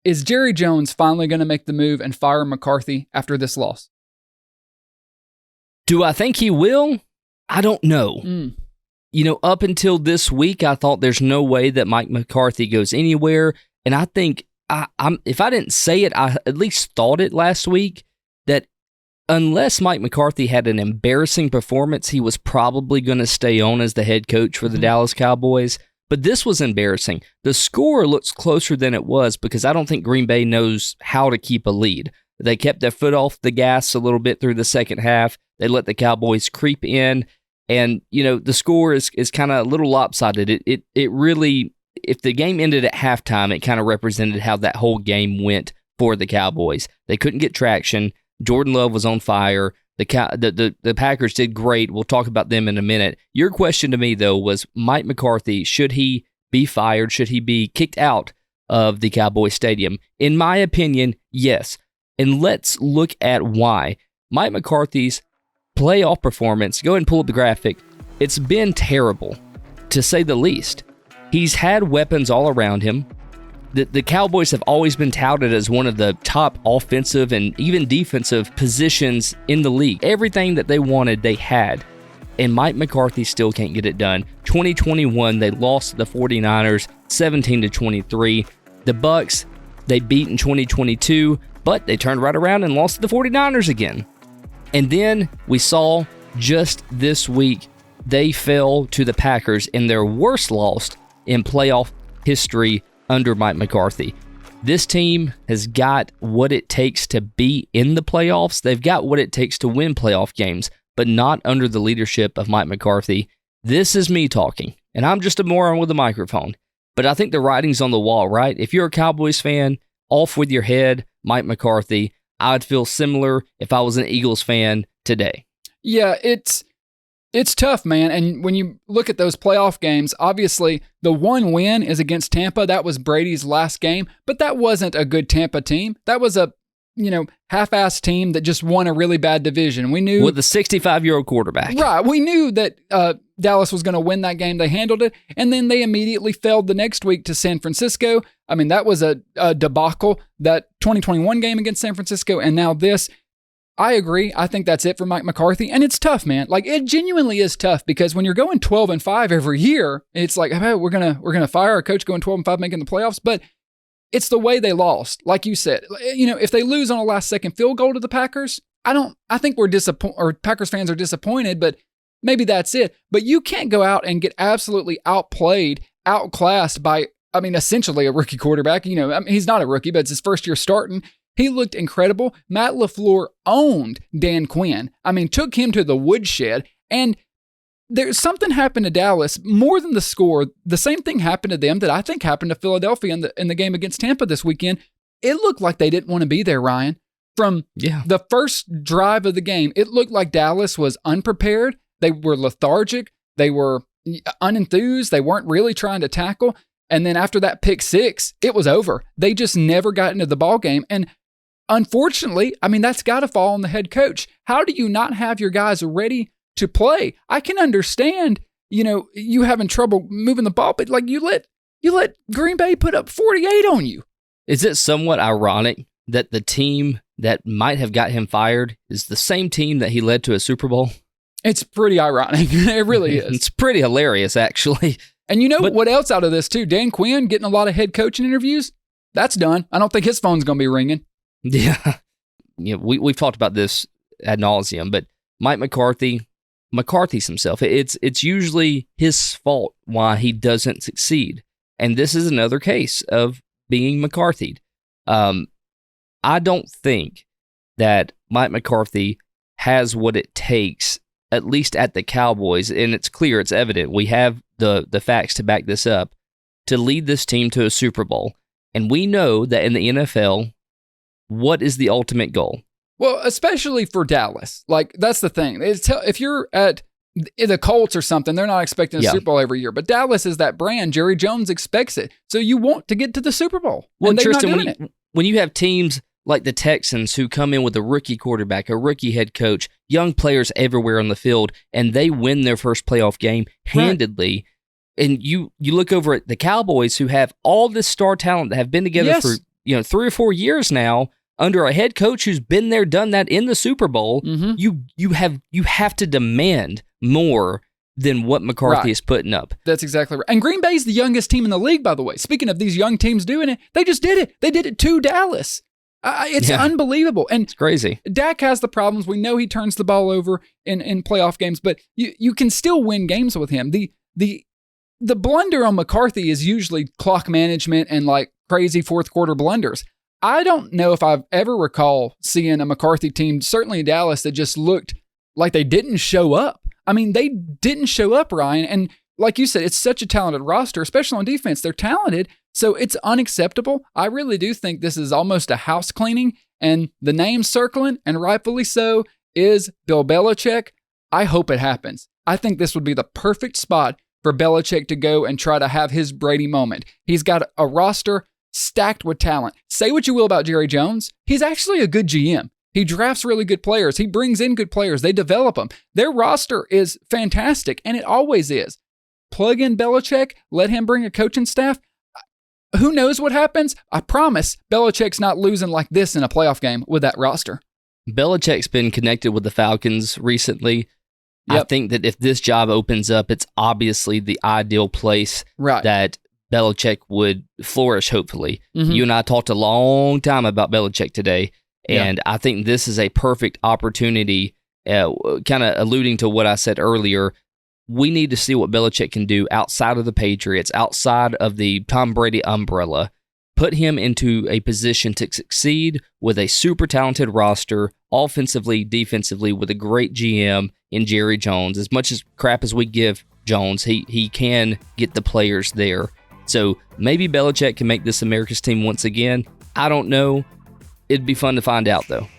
is Jerry Jones finally going to make the move and fire McCarthy after this loss? Do I think he will? I don't know. Up until this week, I thought there's no way that Mike McCarthy goes anywhere. And I think, if I didn't say it, I at least thought it last week, that unless Mike McCarthy had an embarrassing performance, he was probably going to stay on as the head coach for the Dallas Cowboys. But this was embarrassing. The score looks closer than it was because I don't think Green Bay knows how to keep a lead. They kept their foot off the gas a little bit through the second half. They let the Cowboys creep in. And, the score is kind of a little lopsided. It really, if the game ended at halftime, it kind of represented how that whole game went for the Cowboys. They couldn't get traction. Jordan Love was on fire. The Packers did great. We'll talk about them in a minute. Your question to me, though, was Mike McCarthy, should he be fired? Should he be kicked out of the Cowboys Stadium? In my opinion, yes. And let's look at why. Mike McCarthy's playoff performance, go ahead and pull up the graphic. It's been terrible, to say the least. He's had weapons all around him. The Cowboys have always been touted as one of the top offensive and even defensive positions in the league. Everything that they wanted, they had. And Mike McCarthy still can't get it done. 2021, they lost to the 49ers, 17-23. The Bucs, they beat in 2022, but they turned right around and lost to the 49ers again. And then we saw just this week, they fell to the Packers in their worst loss in playoff history under Mike McCarthy. This team has got what it takes to be in the playoffs. They've got what it takes to win playoff games, but not under the leadership of Mike McCarthy. This is me talking, and I'm just a moron with a microphone. But I think the writing's on the wall, right? If you're a Cowboys fan, off with your head, Mike McCarthy. I'd feel similar if I was an Eagles fan today. Yeah, it's tough, man. And when you look at those playoff games, obviously the one win is against Tampa. That was Brady's last game, but that wasn't a good Tampa team. That was a, half-assed team that just won a really bad division. We knew with a 65-year-old quarterback. Right. We knew that Dallas was going to win that game. They handled it, and then they immediately failed the next week to San Francisco. I mean, that was a debacle, that 2021 game against San Francisco, and now this. I agree. I think that's it for Mike McCarthy, and it's tough, man. Like, it genuinely is tough because when you're going 12-5 every year, it's like, hey, we're gonna fire our coach going 12-5 making the playoffs, but it's the way they lost. Like you said, if they lose on a last-second field goal to the Packers, I think we're disappointed, or Packers fans are disappointed, but maybe that's it. But you can't go out and get absolutely outplayed, outclassed by, essentially a rookie quarterback. He's not a rookie, but it's his first year starting. He looked incredible. Matt LaFleur owned Dan Quinn. Took him to the woodshed. And there's something happened to Dallas more than the score. The same thing happened to them that I think happened to Philadelphia in the game against Tampa this weekend. It looked like they didn't want to be there, Ryan. From the first drive of the game, it looked like Dallas was unprepared. They were lethargic. They were unenthused. They weren't really trying to tackle. And then after that pick six, it was over. They just never got into the ball game. And unfortunately, that's got to fall on the head coach. How do you not have your guys ready to play? I can understand, you having trouble moving the ball, but like you let Green Bay put up 48 on you. Is it somewhat ironic that the team that might have got him fired is the same team that he led to a Super Bowl? It's pretty ironic. It really is. It's pretty hilarious, actually. And what else out of this, too? Dan Quinn getting a lot of head coaching interviews? That's done. I don't think his phone's going to be ringing. Yeah. We've talked about this ad nauseum, but Mike McCarthy's himself. It's usually his fault why he doesn't succeed. And this is another case of being McCarthy'd. I don't think that Mike McCarthy has what it takes, at least at the Cowboys, and it's clear, it's evident. We have the facts to back this up, to lead this team to a Super Bowl. And we know that in the NFL, what is the ultimate goal? Well, especially for Dallas. Like, that's the thing. If you're at the Colts or something, they're not expecting a Super Bowl every year. But Dallas is that brand. Jerry Jones expects it. So you want to get to the Super Bowl. Well, Tristan, when you have teams like the Texans who come in with a rookie quarterback, a rookie head coach, young players everywhere on the field, and they win their first playoff game handedly. Right. And you look over at the Cowboys who have all this star talent that have been together for 3 or 4 years now under a head coach who's been there, done that in the Super Bowl. You have to demand more than what McCarthy is putting up. That's exactly right. And Green Bay's the youngest team in the league, by the way. Speaking of these young teams doing it, they just did it. They did it to Dallas. It's unbelievable. And it's crazy. Dak has the problems. We know he turns the ball over in playoff games, but you can still win games with him. The blunder on McCarthy is usually clock management and like crazy fourth quarter blunders. I don't know if I've ever recall seeing a McCarthy team, certainly in Dallas, that just looked like they didn't show up. I mean, they didn't show up, Ryan. And like you said, it's such a talented roster, especially on defense. They're talented, so it's unacceptable. I really do think this is almost a house cleaning, and the name circling, and rightfully so, is Bill Belichick. I hope it happens. I think this would be the perfect spot for Belichick to go and try to have his Brady moment. He's got a roster stacked with talent. Say what you will about Jerry Jones, he's actually a good GM. He drafts really good players. He brings in good players. They develop them. Their roster is fantastic, and it always is. Plug in Belichick, let him bring a coaching staff. Who knows what happens? I promise Belichick's not losing like this in a playoff game with that roster. Belichick's been connected with the Falcons recently. Yep. I think that if this job opens up, it's obviously the ideal place that Belichick would flourish, hopefully. You and I talked a long time about Belichick today. And I think this is a perfect opportunity, kind of alluding to what I said earlier. We need to see what Belichick can do outside of the Patriots, outside of the Tom Brady umbrella. Put him into a position to succeed with a super talented roster, offensively, defensively, with a great GM in Jerry Jones. As much as crap as we give Jones, he can get the players there. So maybe Belichick can make this America's team once again. I don't know. It'd be fun to find out, though.